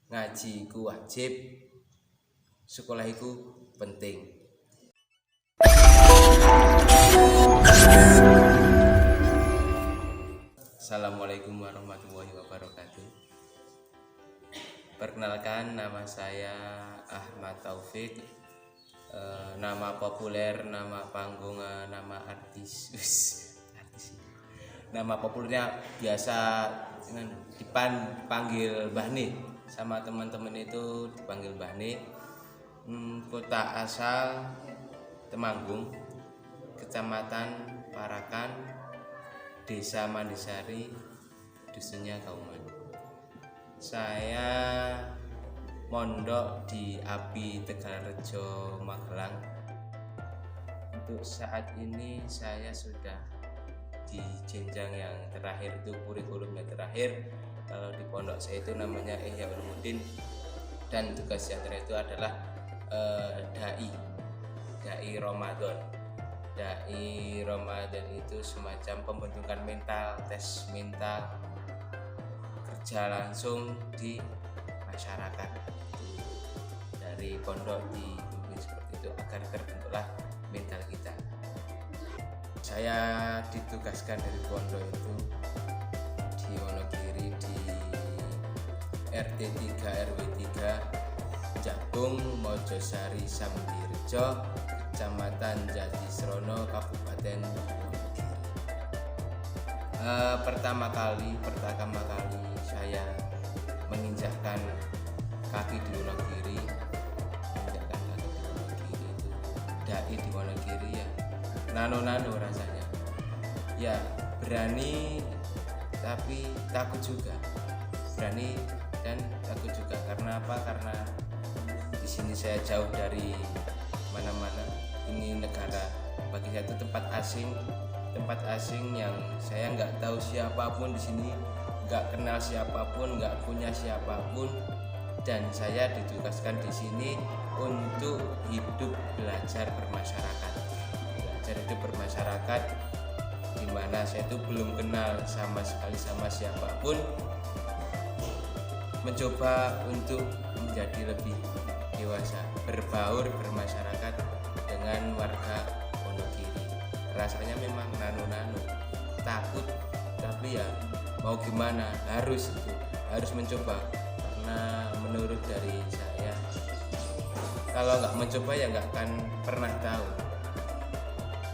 ngaji iku wajib, sekolah iku penting. Assalamualaikum warahmatullahi wabarakatuh. Perkenalkan, nama saya Ahmad Taufik. Nama populer, nama panggung, nama artis. Nama populernya biasa dipanggil Bahni, sama teman-teman itu dipanggil Bahni. Kota asal Temanggung, Kecamatan Parakan, Desa Mandisari, dusunnya Kauman. Saya mondok di API Tegalrejo, Magelang. Untuk saat ini saya sudah di jenjang yang terakhir, itu kurikulum yang terakhir. Kalau di pondok saya itu namanya Ihya Ulumuddin, dan tugas yang terakhir itu adalah Dai Ramadan. Dai Ramadan itu semacam pembentukan mental, tes mental, kerja langsung di masyarakat. Dari pondok dibimbing seperti itu agar terbentuklah mental kita. Saya ditugaskan dari pondok itu di Wonogiri, di RT 3 RW 3 Jagung Mojosari Sambirejo, Kecamatan Jatisrono, Kabupaten Wonogiri. Pertama kali saya menginjakkan kaki di Wonogiri, itu dai di Wonogiri ya, nano rasanya. Ya berani tapi takut juga, berani dan takut juga. Karena apa? Karena di sini saya jauh dari mana-mana. Ini negara bagi saya itu tempat asing yang saya nggak tahu siapapun di sini, nggak kenal siapapun, nggak punya siapapun, dan saya ditugaskan di sini untuk belajar bermasyarakat, di mana saya itu belum kenal sama sekali sama siapapun, mencoba untuk menjadi lebih dewasa, berbaur bermasyarakat dengan warga Wonogiri. Rasanya memang nano takut, tapi ya mau gimana, harus mencoba. Karena menurut dari saya, kalau nggak mencoba ya nggak akan pernah tahu.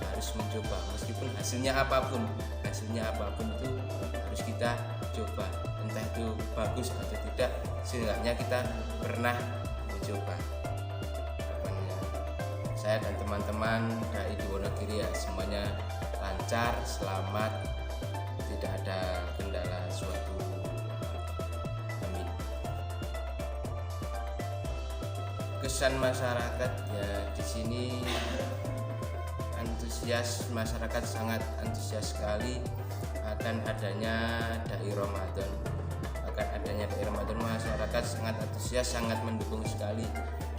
Harus mencoba, meskipun hasilnya apapun itu harus kita coba. Entah itu bagus atau tidak, setidaknya kita pernah mencoba. Saya dan teman-teman dai di Wonogiri ya semuanya lancar, selamat, tidak ada kendala suatu. Amin. Kesan masyarakat ya, di sini antusias, masyarakat sangat antusias sekali akan adanya Dai Ramadan. Masyarakat sangat antusias, sangat mendukung sekali,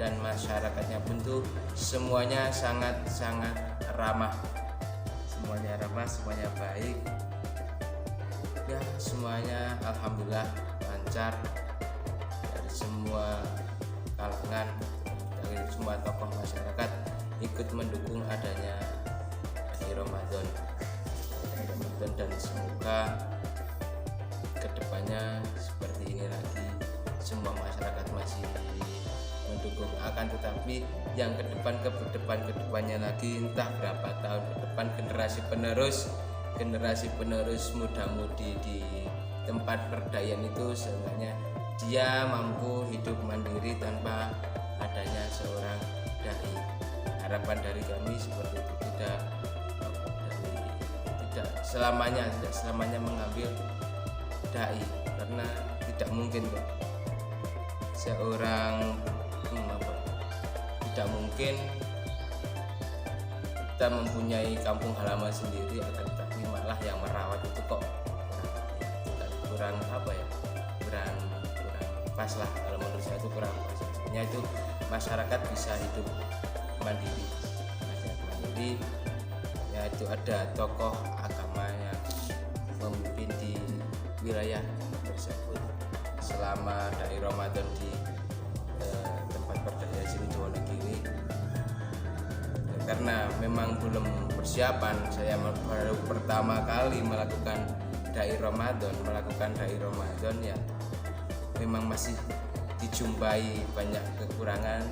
dan masyarakatnya pun tuh semuanya sangat ramah. Semuanya baik. Ya, semuanya alhamdulillah lancar, dari semua kalangan, dari semua tokoh masyarakat ikut mendukung adanya Dai Ramadan, dan semoga kedepannya seperti ini lagi, semua masyarakat masih mendukung. Akan tetapi yang kedepannya lagi, entah berapa tahun ke depan, generasi penerus muda-mudi di tempat perdayan itu seenggaknya dia mampu hidup mandiri tanpa adanya seorang dai. Harapan dari kami seperti itu, tidak selamanya mengambil dai, karena tidak mungkin kok tidak mungkin kita mempunyai kampung halaman sendiri, akan tetapi malah yang merawat itu kok kurang pas lah. Kalau menurut saya itu kurang pas. Sebenarnya itu masyarakat bisa hidup mandiri, ya itu ada tokoh agama yang memimpin di wilayah tersebut. selama Dai Ramadan di tempat Perdaya sini di Wonogiri. Karena memang belum persiapan, saya baru pertama kali melakukan Dai Ramadan ya memang masih dijumpai banyak kekurangan.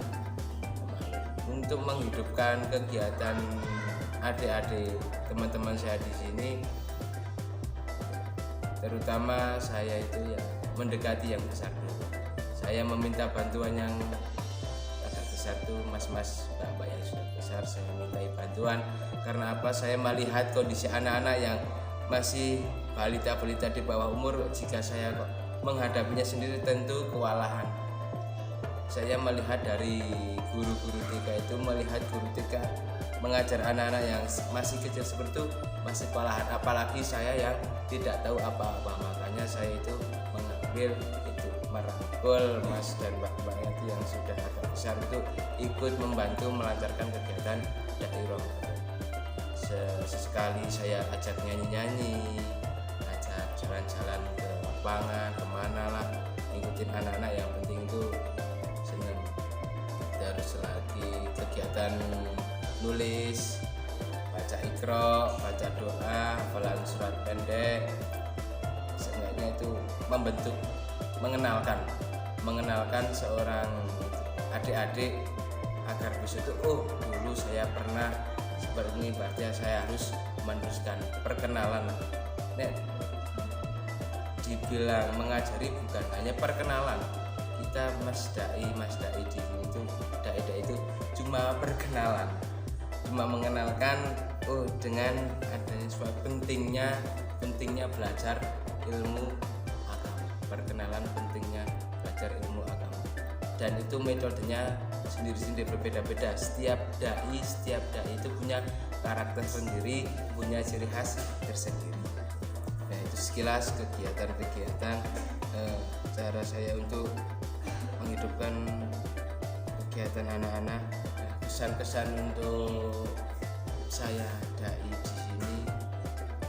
Untuk menghidupkan kegiatan adik-adik teman-teman saya di sini, terutama saya itu ya mendekati yang besar dulu. Saya meminta bantuan yang agak besar tuh, mas-mas mbak-mbak yang sudah besar, saya mintai bantuan. Karena apa? Saya melihat kondisi anak-anak yang masih balita-balita di bawah umur. Jika saya kok menghadapinya sendiri tentu kewalahan. Saya melihat dari guru-guru TK itu, melihat guru TK mengajar anak-anak yang masih kecil seperti itu masih kewalahan, apalagi saya yang tidak tahu apa-apa. Makanya saya itu mengambil itu, merangkul mas dan mbak-mbak itu yang sudah agak besar itu ikut membantu melancarkan kegiatan Dai Ramadan. Sesekali saya ajak nyanyi-nyanyi, ajak jalan-jalan ke lapangan, kemana lah, ngikutin anak-anak, yang penting itu seneng. Terus lagi kegiatan nulis, baca Iqra, baca doa, hafalan surat pendek. Seenggaknya itu membentuk, mengenalkan seorang adik-adik agar bisa itu, oh dulu saya pernah seperti ini, berarti saya harus meneruskan perkenalan. Nek dibilang mengajari bukan hanya perkenalan, kita mas dai di sini itu dai itu cuma perkenalan, cuma mengenalkan, oh dengan adanya suatu pentingnya belajar ilmu agama, perkenalan pentingnya belajar ilmu agama. Dan itu metodenya sendiri-sendiri, berbeda-beda. Setiap dai itu punya karakter sendiri, punya ciri khas tersendiri. Nah, itu sekilas kegiatan cara saya untuk menghidupkan kegiatan anak-anak. Kesan-kesan untuk saya dai di sini,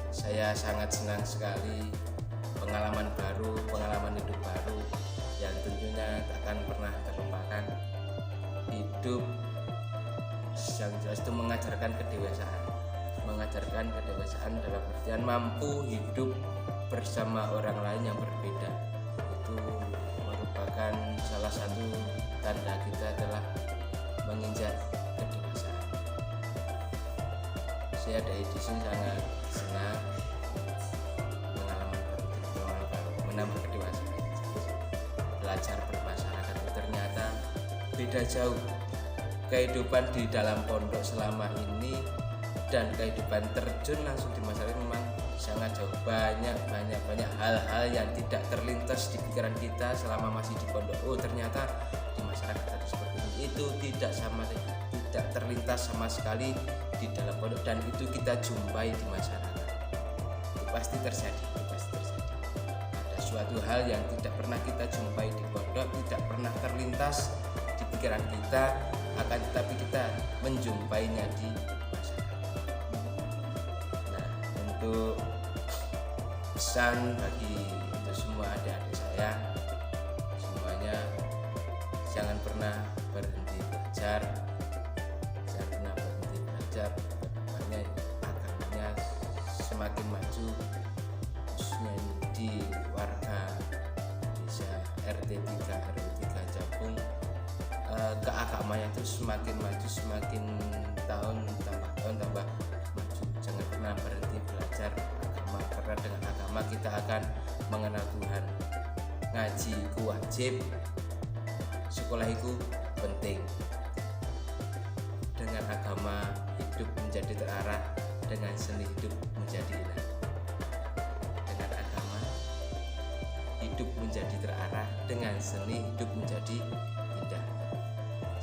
saya sangat senang sekali, pengalaman baru, pengalaman hidup baru yang tentunya takkan pernah terlupakan. Hidup yang jelas itu mengajarkan kedewasaan dalam artian mampu hidup bersama orang lain yang berbeda. Itu merupakan salah satu tanda kita telah menginjak kedewasaan. Saya dari di sini sangat senang pengalaman baru, menambah kedewasaan. Belajar bermasyarakat itu ternyata beda jauh. Kehidupan di dalam pondok selama ini dan kehidupan terjun langsung di masyarakat memang sangat jauh. Banyak hal-hal yang tidak terlintas di pikiran kita selama masih di pondok. Oh ternyata di masyarakat ada seperti ini. Itu tidak terlintas sama sekali di dalam pondok, dan itu kita jumpai di masyarakat. Itu pasti terjadi. Ada suatu hal yang tidak pernah kita jumpai di pondok, tidak pernah terlintas di pikiran kita, akan tetapi kita menjumpainya di masyarakat. Nah, untuk pesan bagi itu semua adik-adik saya semuanya, jangan pernah berhenti belajar, kedepannya agamanya semakin maju, khususnya di warga desa RT 3 Jabung. Keagamanya itu semakin maju, semakin tahun tambah maju. Jangan pernah berhenti belajar agama, karena dengan agama kita akan mengenal Tuhan. Ngaji itu wajib, sekolah itu penting. Dengan agama hidup menjadi terarah, dengan seni hidup menjadi indah. Dengan agama hidup menjadi terarah, dengan seni hidup menjadi indah.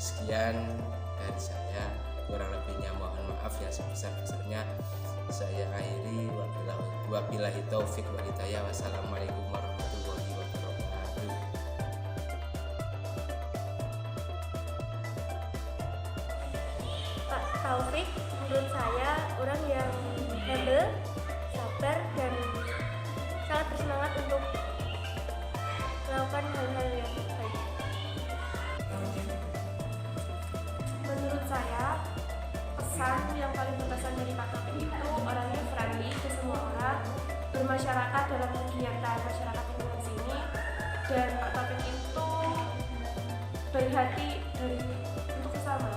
Sekian dari saya, kurang lebihnya mohon maaf yang sebesar-besarnya. Saya akhiri, wabillahi taufik wal hidayah. Wassalamualaikum warahmatullahi wabarakatuh. Pak Taufik menurut saya orang yang humble, sabar, dan sangat bersemangat untuk melakukan hal-hal yang baik. Menurut saya, pesan yang paling berkesan dari Pak Taufik itu orangnya friendly ke semua orang, bermasyarakat dalam kegiatan masyarakat lingkungan sini, dan Pak Taufik itu baik hati untuk sesama.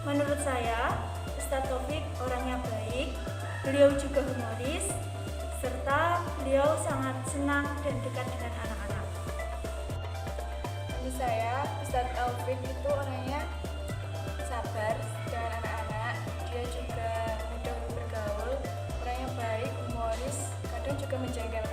Menurut saya, Ustadz Taufik orangnya baik, beliau juga humoris, serta beliau sangat senang dan dekat dengan anak-anak. Menurut saya, Ustadz Taufik itu orangnya sabar dengan anak-anak. Dia juga mudah bergaul, orangnya baik, humoris, kadang juga menjengkelkan.